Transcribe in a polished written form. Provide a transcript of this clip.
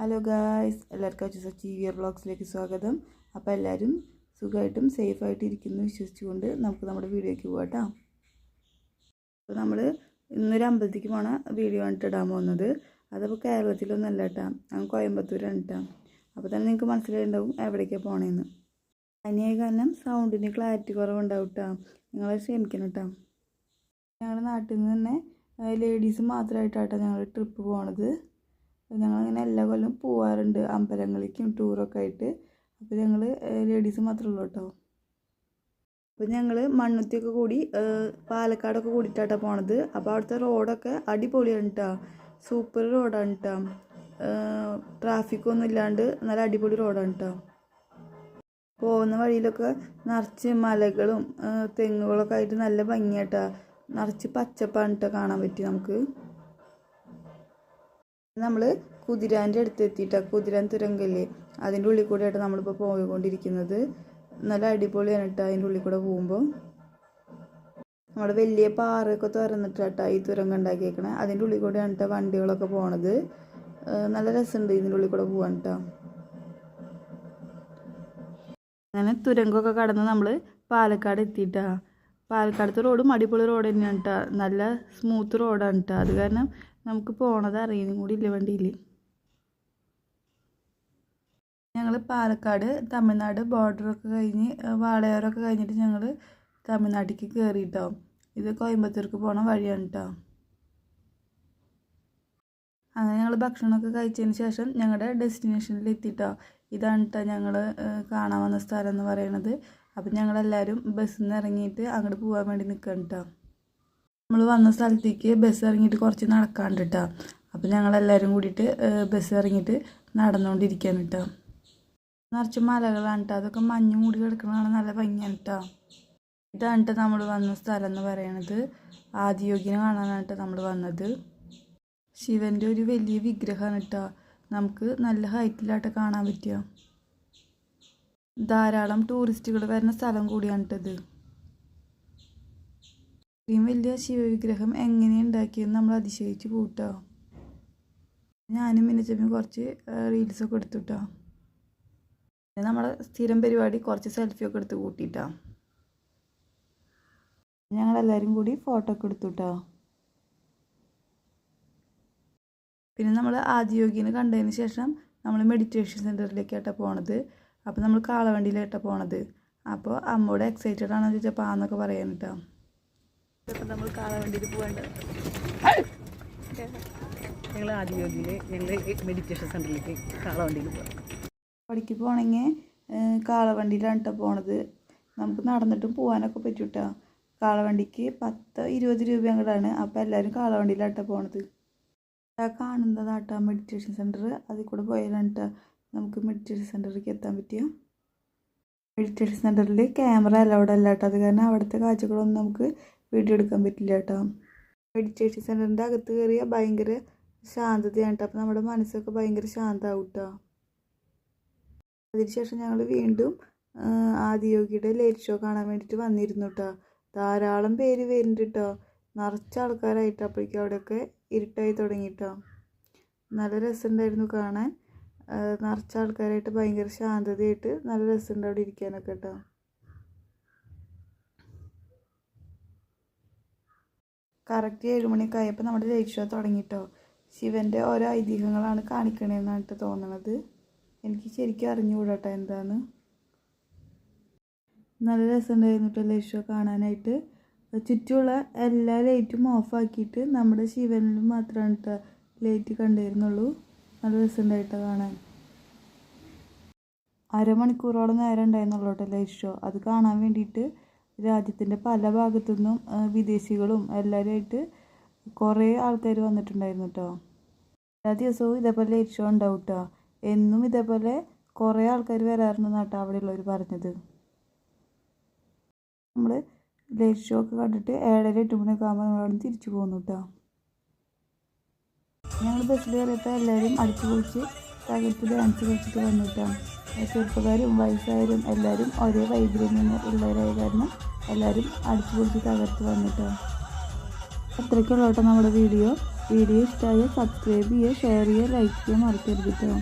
Hello guys, എല്ലാവർക്കും HSHTV വ്ളോഗ്സിലേക്ക് സ്വാഗതം. അപ്പോൾ എല്ലാവരും സുഖമായിട്ടും സേഫായിട്ട് ഇരിക്കുന്നു വിശ്വസിച്ചുകൊണ്ട് നമുക്ക് നമ്മുടെ വീഡിയോയ്ക്ക് പോകാം കേട്ടോ. അപ്പോൾ നമ്മൾ ഇന്നൊരു അമ്പലത്തേക്ക് പോണ വീഡിയോ ആണ് ഇടാൻ പോകുന്നത്. അതപ്പോൾ കേരളത്തിലൊന്നല്ല കേട്ടോ, അങ്ങ് കോയമ്പത്തൂരാണ് കേട്ടോ. അപ്പോൾ തന്നെ നിങ്ങൾക്ക് മനസ്സിലായിട്ടുണ്ടാവും എവിടേക്കാണ് പോകണമെന്ന്. അതിനായ കാരണം സൗണ്ടിന് ക്ലാരിറ്റി കുറവുണ്ടാവും കേട്ടോ, നിങ്ങളെ ക്ഷമിക്കണം കേട്ടോ. ഞങ്ങളുടെ നാട്ടിൽ നിന്ന് തന്നെ ലേഡീസ് മാത്രമായിട്ടാട്ടോ ഞങ്ങൾ ട്രിപ്പ് പോണത്. ഞങ്ങളങ്ങനെ എല്ലാ കൊല്ലം പോവാറുണ്ട് അമ്പലങ്ങളിലേക്കും ടൂറൊക്കെ ആയിട്ട്. അപ്പോൾ ഞങ്ങൾ ലേഡീസ് മാത്രമേ ഉള്ളൂ കേട്ടോ. അപ്പോൾ ഞങ്ങൾ മണ്ണുത്തിയൊക്കെ കൂടി പാലക്കാടൊക്കെ കൂടിയിട്ടാട്ടോ പോണത്. അപ്പോൾ അവിടുത്തെ റോഡൊക്കെ അടിപൊളിയാണ് കേട്ടോ, സൂപ്പർ റോഡാണ് കേട്ടോ. ട്രാഫിക്കൊന്നും ഇല്ലാണ്ട് നല്ല അടിപൊളി റോഡാണ് കേട്ടോ. പോകുന്ന വഴിയിലൊക്കെ നിറച്ച് മലകളും തെങ്ങുകളൊക്കെ ആയിട്ട് നല്ല ഭംഗിയാട്ടോ, നിറച്ച് പച്ചപ്പാണ് കേട്ടോ കാണാൻ പറ്റി നമുക്ക്. നമ്മൾ കുതിരാൻ്റെ അടുത്ത് എത്തിയിട്ടാണ്, കുതിരാൻ തുരങ്കല്ലേ അതിൻ്റെ ഉള്ളിൽ കൂടെ ആയിട്ട് നമ്മളിപ്പോൾ പോയിക്കൊണ്ടിരിക്കുന്നത്. നല്ല അടിപൊളിയാണ് കേട്ടോ അതിൻ്റെ ഉള്ളിൽ കൂടെ പോകുമ്പോൾ. നമ്മുടെ വലിയ പാറയൊക്കെ തുറന്നിട്ടാട്ടോ ഈ തുരങ്കം ഉണ്ടാക്കിയേക്കണേ. അതിൻ്റെ ഉള്ളിൽ കൂടെയാണ് കേട്ടോ വണ്ടികളൊക്കെ പോണത്. നല്ല രസമുണ്ട് ഇതിൻ്റെ ഉള്ളിൽ കൂടെ പോകാൻ കേട്ടോ. അങ്ങനെ തുരങ്കമൊക്കെ കടന്ന് നമ്മൾ പാലക്കാട് എത്തിയിട്ടാ. പാലക്കാടത്തെ റോഡും അടിപൊളി റോഡ് തന്നെയാണ് കേട്ടോ, നല്ല സ്മൂത്ത് റോഡാണ് കേട്ടോ. അത് കാരണം നമുക്ക് പോണത് അറിയുന്നതും കൂടി ഇല്ല വണ്ടിയിൽ. ഞങ്ങൾ പാലക്കാട് തമിഴ്നാട് ബോർഡറൊക്കെ കഴിഞ്ഞ് വാളയാറൊക്കെ കഴിഞ്ഞിട്ട് ഞങ്ങൾ തമിഴ്നാട്ടിലേക്ക് കയറിയിട്ടോ. ഇത് കോയമ്പത്തൂർക്ക് പോണ വഴിയാണ് കേട്ടോ. അങ്ങനെ ഞങ്ങൾ ഭക്ഷണമൊക്കെ കഴിച്ചതിന് ശേഷം ഞങ്ങളുടെ ഡെസ്റ്റിനേഷനിൽ എത്തിയിട്ടോ. ഇതാണ് കേട്ടോ ഞങ്ങൾ കാണാൻ വന്ന സ്ഥലം എന്ന് പറയണത്. അപ്പം ഞങ്ങളെല്ലാവരും ബസ്സിൽ നിന്ന് ഇറങ്ങിയിട്ട് അങ്ങോട്ട് പോകാൻ വേണ്ടി നിൽക്കണം കേട്ടോ. നമ്മൾ വന്ന സ്ഥലത്തേക്ക് ബസ് ഇറങ്ങിയിട്ട് കുറച്ച് നടക്കാണ്ട് കേട്ടോ. അപ്പം ഞങ്ങളെല്ലാവരും കൂടിയിട്ട് ബസ് ഇറങ്ങിയിട്ട് നടന്നുകൊണ്ടിരിക്കുകയാണ് കേട്ടോ. നിറച്ച് മലകളാണ് കേട്ടോ, അതൊക്കെ മഞ്ഞ് മൂടി കിടക്കുന്നതാണ്, നല്ല ഭംഗിയാണ് കേട്ടോ. ഇതാണ് കേട്ടോ നമ്മൾ വന്ന സ്ഥലം എന്ന് പറയണത്. ആദിയോഗിനെ കാണാനാണ് കേട്ടോ നമ്മൾ വന്നത്. ശിവൻ്റെ ഒരു വലിയ വിഗ്രഹമാണ് കേട്ടോ, നമുക്ക് നല്ല ഹൈറ്റിലായിട്ട് കാണാൻ പറ്റുക. ധാരാളം ടൂറിസ്റ്റുകൾ വരുന്ന സ്ഥലം കൂടിയാണ് കേട്ടത്. ഇത്രയും വലിയ ശിവവിഗ്രഹം എങ്ങനെ ഉണ്ടാക്കിയെന്ന് നമ്മൾ അതിശയിച്ച് കൂട്ടോ. ഞാനും മിനിച്ചമ്മയും കുറച്ച് റീൽസൊക്കെ എടുത്തു കേട്ടോ. നമ്മുടെ സ്ഥിരം പരിപാടി കുറച്ച് സെൽഫിയൊക്കെ എടുത്ത് കൂട്ടിയിട്ടോ. ഞങ്ങളെല്ലാവരും കൂടി ഫോട്ടോ ഒക്കെ എടുത്തു കേട്ടോ. പിന്നെ നമ്മൾ ആദിയോഗിനെ കണ്ടതിന് ശേഷം നമ്മൾ മെഡിറ്റേഷൻ സെൻറ്ററിലേക്കായിട്ടാണ് പോണത്. അപ്പോൾ നമ്മൾ കാളവണ്ടിയിലായിട്ടാണ് പോണത്. അപ്പോൾ അമ്മയോട് എക്സൈറ്റഡ് ആണെന്ന് ചോദിച്ചപ്പോൾ ആന്നൊക്കെ പറയാൻ കേട്ടോ. ഇപ്പം നമ്മൾ കാളവണ്ടിയിൽ പോകേണ്ടത്. ഞങ്ങൾ ആദിയോഗിയിൽ ഞങ്ങൾ മെഡിറ്റേഷൻ സെൻറ്ററിലേക്ക് കാളവണ്ടിയിൽ പോകാം. അവിടേക്ക് പോകണമെങ്കിൽ കാളവണ്ടിയിലാണ് കേട്ടോ പോണത്. നമുക്ക് നടന്നിട്ടും പോകാനൊക്കെ പറ്റും കേട്ടോ. കാളവണ്ടിക്ക് 10-20 രൂപ അങ്ങോട്ടാണ്. അപ്പോൾ എല്ലാവരും കാളവണ്ടിയിലാട്ടോ പോണത്. കാണുന്നതാട്ടോ മെഡിറ്റേഷൻ സെൻറ്റർ. അതിൽ കൂടെ പോയാലാണ് കേട്ടോ നമുക്ക് മെഡിറ്റേഷൻ സെൻറ്ററിലേക്ക് എത്താൻ പറ്റിയ. മെഡിറ്റേഷൻ സെൻറ്ററിൽ ക്യാമറ അലൗഡ് അല്ല കേട്ടോ, അത് കാരണം അവിടുത്തെ കാഴ്ചകളൊന്നും നമുക്ക് വീഡിയോ എടുക്കാൻ പറ്റില്ല കേട്ടോ. മെഡിറ്റേഷൻ സെൻറ്ററിൻ്റെ അകത്ത് കയറിയാൽ ഭയങ്കര ശാന്തതയാണ് കേട്ടോ. അപ്പോൾ നമ്മുടെ മനസ്സൊക്കെ ഭയങ്കര ശാന്തമാവും കേട്ടോ. അതിനുശേഷം ഞങ്ങൾ വീണ്ടും ആദിയോഗിയുടെ ലൈറ്റ് ഷോ കാണാൻ വേണ്ടിയിട്ട് വന്നിരുന്നു കേട്ടോ. ധാരാളം പേര് വരുന്നുണ്ട് കേട്ടോ, നിറച്ച ആൾക്കാരായിട്ട്. അപ്പോഴേക്കും അവിടെയൊക്കെ ഇരുട്ടായി തുടങ്ങിയിട്ടോ. നല്ല രസമുണ്ടായിരുന്നു കാണാൻ. നിറച്ച ആൾക്കാരായിട്ട് ഭയങ്കര ശാന്തതയായിട്ട് നല്ല രസമുണ്ട് അവിടെ ഇരിക്കാനൊക്കെ കേട്ടോ. കറക്റ്റ് 7 മണിയൊക്കെ ആയപ്പോൾ നമ്മുടെ ലൈറ്റ് ഷോ തുടങ്ങിയിട്ടോ. ശിവൻ്റെ ഓരോ ഐതിഹ്യങ്ങളാണ് കാണിക്കണേന്നാണ് തോന്നണത്. എനിക്ക് ശരിക്കും അറിഞ്ഞുകൂടാട്ടോ എന്താന്ന്. നല്ല രസമുണ്ടായിരുന്നു കേട്ടോ ലൈറ്റ് ഷോ കാണാനായിട്ട്. ചുറ്റുമുള്ള എല്ലാ ലൈറ്റും ഓഫാക്കിയിട്ട് നമ്മുടെ ശിവനിലും മാത്രമാണ് കേട്ടോ ലൈറ്റ് കണ്ടിരുന്നുള്ളൂ. നല്ല രസമുണ്ടായിട്ടോ കാണാൻ. അരമണിക്കൂറോളം നേരം ഉണ്ടായിരുന്നുള്ളൂ കേട്ടോ ലൈറ്റ് ഷോ. അത് കാണാൻ വേണ്ടിയിട്ട് രാജ്യത്തിൻ്റെ പല ഭാഗത്തു നിന്നും വിദേശികളും എല്ലാവരുമായിട്ട് കുറേ ആൾക്കാർ വന്നിട്ടുണ്ടായിരുന്നു കേട്ടോ. എല്ലാ ദിവസവും ഇതേപോലെ ലൈറ്റ് ഷോ ഉണ്ടാവും കേട്ടോ. എന്നും ഇതേപോലെ കുറേ ആൾക്കാർ വരാറുണ്ടെന്ന് കേട്ടോ അവിടെയുള്ളവർ പറഞ്ഞത്. നമ്മൾ ലൈറ്റ് ഷോ ഒക്കെ കണ്ടിട്ട് 7-8 മണിയൊക്കെ ആകുമ്പോൾ നമ്മൾ അവിടെ നിന്ന് തിരിച്ചു പോകുന്നു കേട്ടോ. ഞങ്ങൾ ബസ്സിൽ കയറിയപ്പോൾ എല്ലാവരും അടിച്ചു പൊളിച്ച് തകർത്ത് ഡാൻസ് കളിച്ചിട്ട് വന്നു കേട്ടോ. ചെറുപ്പക്കാരും വയസ്സായാലും എല്ലാവരും ഒരേ വൈബിൽ നിന്ന് ഉള്ളവരായ കാരണം എല്ലാവരും അടിച്ചു പൊളിച്ച് തകർത്ത് വന്നു കേട്ടോ. അത്രയ്ക്കുള്ള കേട്ടോ നമ്മുടെ വീഡിയോ. വീഡിയോ ഇഷ്ടമായ സബ്സ്ക്രൈബ് ചെയ്യുക, ഷെയർ ചെയ്യുക, ലൈക്ക് ചെയ്യുക മറക്കരുത് കേട്ടോ.